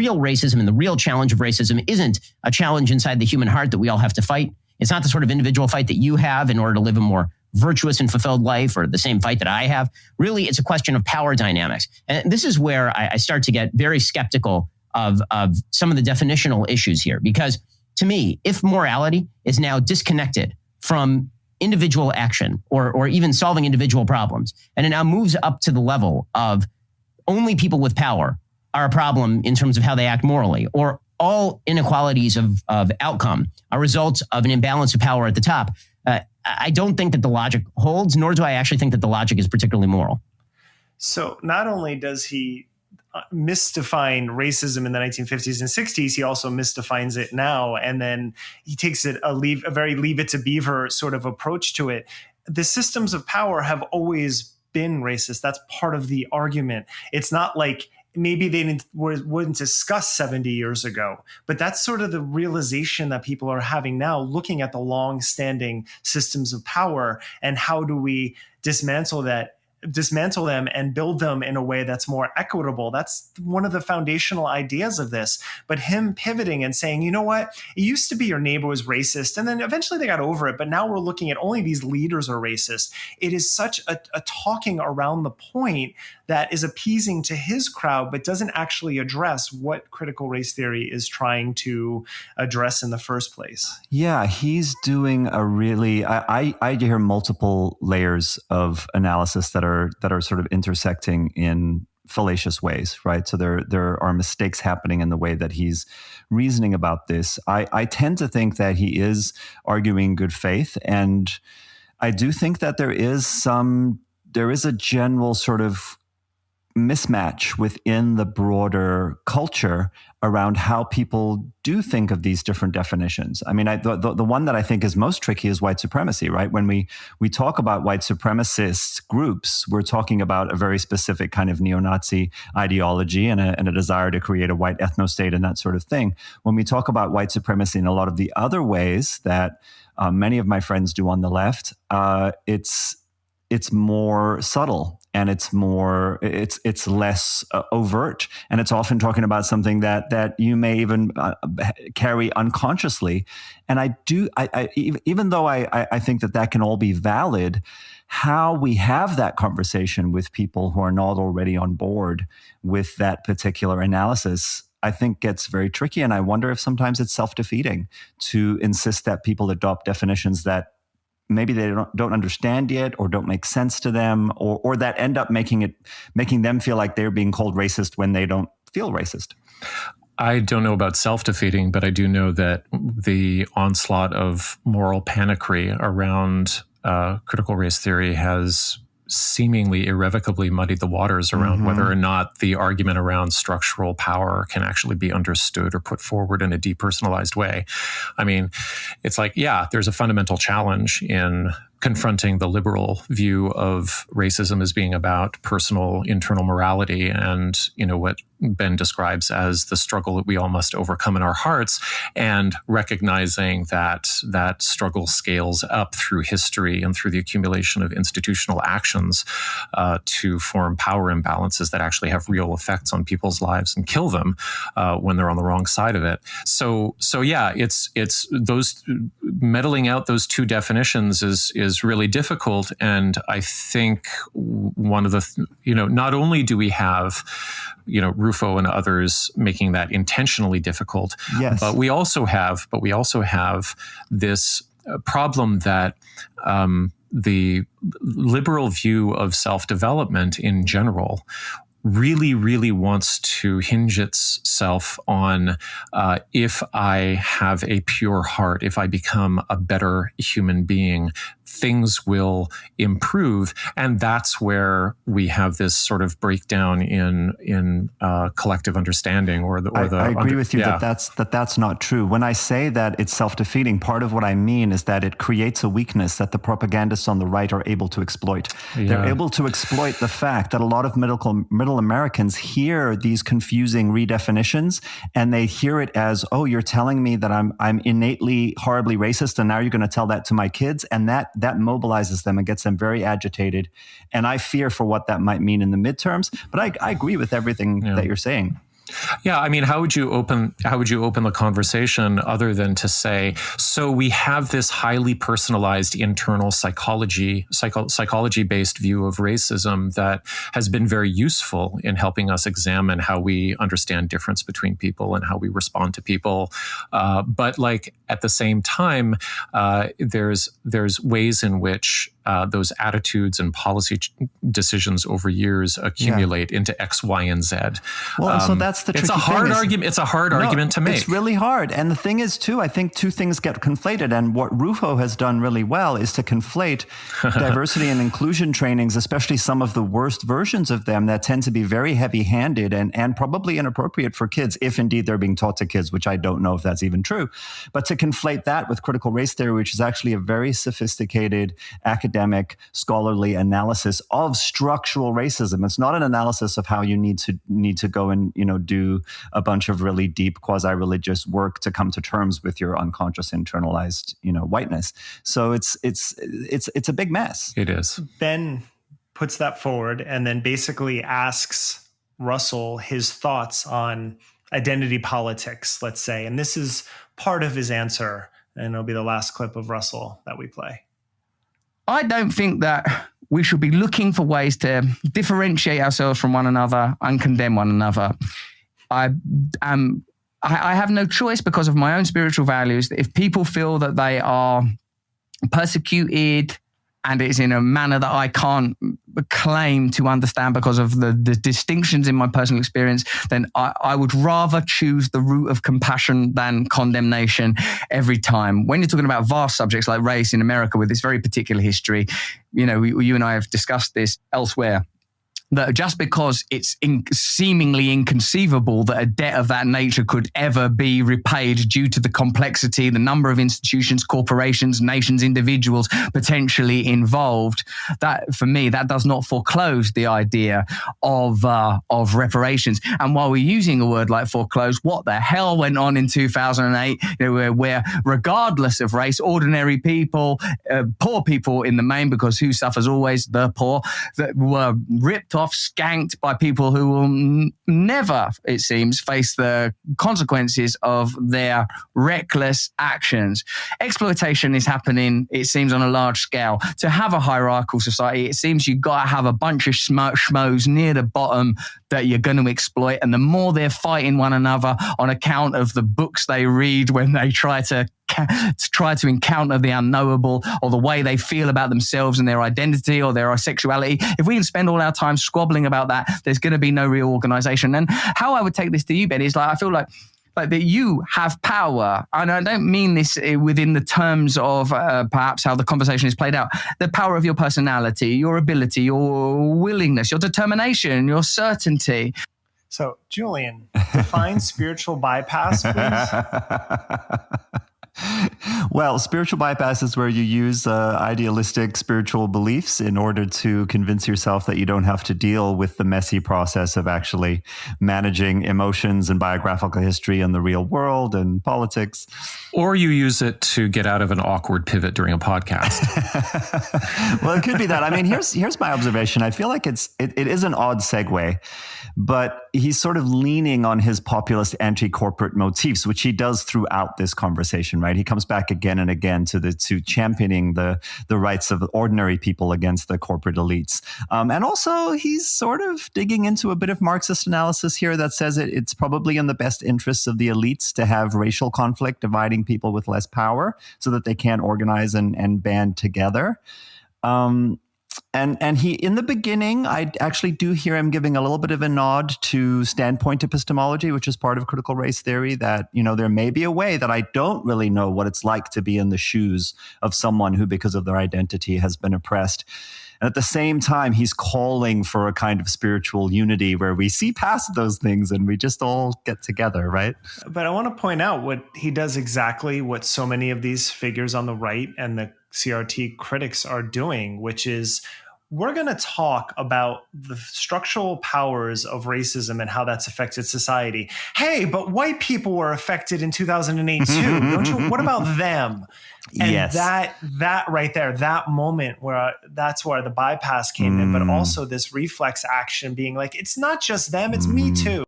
real racism and the real challenge of racism isn't a challenge inside the human heart that we all have to fight. It's not the sort of individual fight that you have in order to live a more virtuous and fulfilled life, or the same fight that I have. Really, it's a question of power dynamics. And this is where I start to get very skeptical of some of the definitional issues here. Because to me, if morality is now disconnected from individual action or even solving individual problems, and it now moves up to the level of only people with power are a problem in terms of how they act morally, or all inequalities of outcome are results of an imbalance of power at the top, I don't think that the logic holds, nor do I actually think that the logic is particularly moral. So not only does he misdefine racism in the 1950s and 60s, he also misdefines it now. And then he takes it a very leave it to beaver sort of approach to it. The systems of power have always been racist. That's part of the argument. It's not like maybe they wouldn't discuss 70 years ago, but that's sort of the realization that people are having now, looking at the long-standing systems of power and how do we dismantle them and build them in a way that's more equitable. That's one of the foundational ideas of this. But him pivoting and saying, you know what, it used to be your neighbor was racist, and then eventually they got over it, but now we're looking at only these leaders are racist. It is such a talking around the point that is appeasing to his crowd, but doesn't actually address what critical race theory is trying to address in the first place. Yeah, he's doing a really, I hear multiple layers of analysis that are sort of intersecting in fallacious ways, right? So there are mistakes happening in the way that he's reasoning about this. I tend to think that he is arguing good faith, and I do think that there is a general sort of mismatch within the broader culture around how people do think of these different definitions. I mean, the one that I think is most tricky is white supremacy, right? When we talk about white supremacist groups, we're talking about a very specific kind of neo-Nazi ideology and a desire to create a white ethno-state and that sort of thing. When we talk about white supremacy in a lot of the other ways that many of my friends do on the left, it's more subtle. And it's less overt, and it's often talking about something that you may even carry unconsciously. And I even though I think that can all be valid, how we have that conversation with people who are not already on board with that particular analysis, I think gets very tricky. And I wonder if sometimes it's self-defeating to insist that people adopt definitions that maybe they don't understand yet, or don't make sense to them, or that end up making them feel like they're being called racist when they don't feel racist. I don't know about self-defeating, but I do know that the onslaught of moral panicry around critical race theory has seemingly irrevocably muddied the waters around whether or not the argument around structural power can actually be understood or put forward in a depersonalized way. I mean, it's like, yeah, there's a fundamental challenge in confronting the liberal view of racism as being about personal internal morality and, what Ben describes as the struggle that we all must overcome in our hearts, and recognizing that that struggle scales up through history and through the accumulation of institutional actions to form power imbalances that actually have real effects on people's lives and kill them when they're on the wrong side of it. So yeah, it's those meddling out those two definitions is really difficult. And I think one of the, not only do we have, Rufo and others making that intentionally difficult, yes, but we also have this problem that the liberal view of self-development in general really, really wants to hinge itself on if I have a pure heart, if I become a better human being, things will improve. And that's where we have this sort of breakdown in collective understanding, I agree with you that that's not true. When I say that it's self-defeating, part of what I mean is that it creates a weakness that the propagandists on the right are able to exploit. Yeah. They're able to exploit the fact that a lot of middle Americans hear these confusing redefinitions, and they hear it as, oh, you're telling me that I'm innately horribly racist, and now you're going to tell that to my kids, and that mobilizes them and gets them very agitated. And I fear for what that might mean in the midterms. But I agree with everything that you're saying. Yeah, I mean, how would you open the conversation other than to say, so we have this highly personalized internal psychology-based view of racism that has been very useful in helping us examine how we understand difference between people and how we respond to people. But like at the same time, there's ways in which those attitudes and policy decisions over years accumulate into X, Y, and Z. Well, so that's the tricky thing. It's a hard argument to make. It's really hard. And the thing is, too, I think two things get conflated. And what Rufo has done really well is to conflate diversity and inclusion trainings, especially some of the worst versions of them that tend to be very heavy-handed and probably inappropriate for kids, if indeed they're being taught to kids, which I don't know if that's even true. But to conflate that with critical race theory, which is actually a very sophisticated academic scholarly analysis of structural racism. It's not an analysis of how you need to go and do a bunch of really deep quasi-religious work to come to terms with your unconscious internalized whiteness. So it's a big mess. It is. Ben puts that forward and then basically asks Russell his thoughts on identity politics, let's say, and this is part of his answer, and it'll be the last clip of Russell that we play. I don't think that we should be looking for ways to differentiate ourselves from one another and condemn one another. I have no choice because of my own spiritual values. If people feel that they are persecuted and it's in a manner that I can't claim to understand because of the distinctions in my personal experience, then I would rather choose the route of compassion than condemnation every time. When you're talking about vast subjects like race in America with this very particular history, you and I have discussed this elsewhere, that just because it's seemingly inconceivable that a debt of that nature could ever be repaid due to the complexity, the number of institutions, corporations, nations, individuals potentially involved, that for me, that does not foreclose the idea of reparations. And while we're using a word like foreclose, what the hell went on in 2008, where regardless of race, ordinary people, poor people in the main, because who suffers always? The poor, that were ripped off, skanked by people who will never, it seems, face the consequences of their reckless actions. Exploitation is happening, it seems, on a large scale. To have a hierarchical society, it seems you've got to have a bunch of schmoes near the bottom that you're going to exploit. And the more they're fighting one another on account of the books they read when they try to encounter the unknowable, or the way they feel about themselves and their identity or their sexuality, if we can spend all our time squabbling about that, there's going to be no real organization. And how I would take this to you, Ben, is I feel like that you have power, and I don't mean this within the terms of perhaps how the conversation is played out, the power of your personality, your ability, your willingness, your determination, your certainty. So, Julian, define spiritual bypass, please. Well, spiritual bypass is where you use idealistic spiritual beliefs in order to convince yourself that you don't have to deal with the messy process of actually managing emotions and biographical history in the real world and politics. Or you use it to get out of an awkward pivot during a podcast. Well, it could be that. I mean, here's my observation. I feel like it is an odd segue, but he's sort of leaning on his populist anti-corporate motifs, which he does throughout this conversation, right? He comes back again and again to championing the rights of ordinary people against the corporate elites. And also, he's sort of digging into a bit of Marxist analysis here that says it's probably in the best interests of the elites to have racial conflict dividing people with less power so that they can't organize and band together. And he, in the beginning, I actually do hear him giving a little bit of a nod to standpoint epistemology, which is part of critical race theory, that, there may be a way that I don't really know what it's like to be in the shoes of someone who, because of their identity, has been oppressed. And at the same time, he's calling for a kind of spiritual unity where we see past those things and we just all get together, right? But I want to point out what he does exactly what so many of these figures on the right and the CRT critics are doing, which is we're going to talk about the structural powers of racism and how that's affected society. Hey, but white people were affected in 2008 too. Don't you? What about them? And yes. that right there, that moment where that's where the bypass came in, but also this reflex action being like, it's not just them, it's me too.